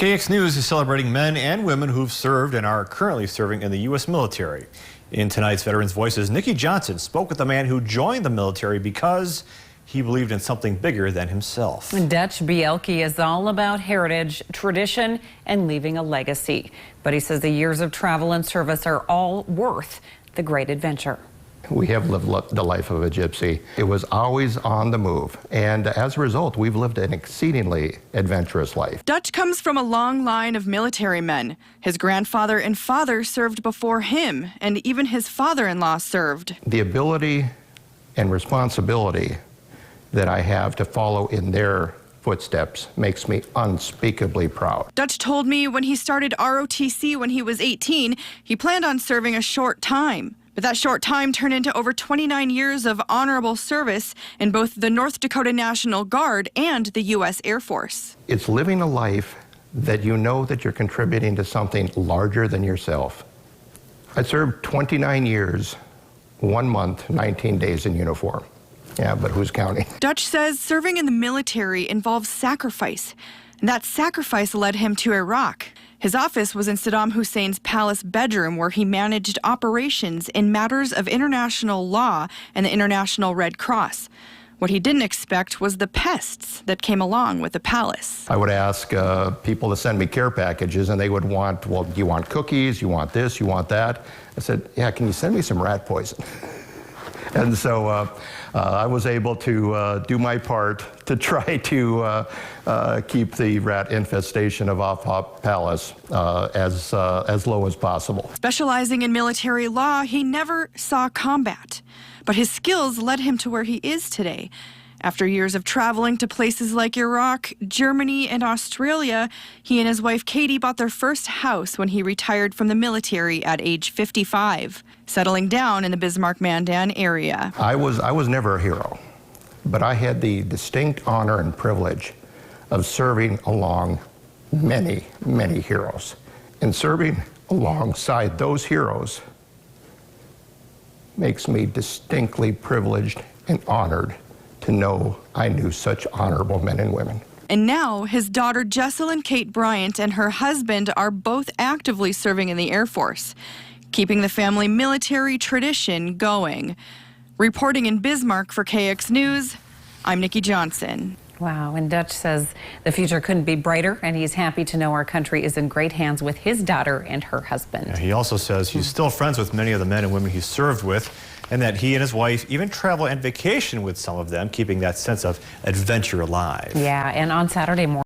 KX News is celebrating men and women who've served and are currently serving in the U.S. military. In tonight's Veterans Voices, Nikki Johnson spoke with a man who joined the military because he believed in something bigger than himself. Dutch Bielke is all about heritage, tradition, and leaving a legacy. But he says the years of travel and service are all worth the great adventure. We have lived the life of a gypsy. It was always on the move, and as a result, we've lived an exceedingly adventurous life. Dutch comes from a long line of military men. His grandfather and father served before him, and even his father-in-law served. The ability and responsibility that I have to follow in their footsteps makes me unspeakably proud. Dutch told me when he started ROTC when he was 18, he planned on serving a short time. But that short time turned into over 29 years of honorable service in both the North Dakota National Guard and the U.S. Air Force. It's living a life that you know that you're contributing to something larger than yourself. I served 29 years, 1 month, 19 days in uniform. Yeah, but who's counting? Dutch says serving in the military involves sacrifice, and that sacrifice led him to Iraq. His office was in Saddam Hussein's palace bedroom, where he managed operations in matters of international law and the International Red Cross. What he didn't expect was the pests that came along with the palace. I would ask people to send me care packages, and they would want, well, do you want cookies? You want this? You want that? I said, yeah, can you send me some rat poison? And so I was able to do my part to try to keep the rat infestation of Al-Haq Palace as low as possible. Specializing in military law, he never saw combat, but his skills led him to where he is today. After years of traveling to places like Iraq, Germany, and Australia, he and his wife Katie bought their first house when he retired from the military at age 55, settling down in the Bismarck-Mandan area. I was never a hero, but I had the distinct honor and privilege of serving along many, many heroes. And serving alongside those heroes makes me distinctly privileged and honored to know I knew such honorable men and women. And now his daughter Jesselyn Kate Bryant and her husband are both actively serving in the Air Force, keeping the family military tradition going. Reporting in Bismarck for KX News, I'm Nikki Johnson. Wow, and Dutch says the future couldn't be brighter, and he's happy to know our country is in great hands with his daughter and her husband. Yeah, he also says he's still friends with many of the men and women he served with, and that he and his wife even travel and vacation with some of them, keeping that sense of adventure alive. Yeah, and on Saturday morning,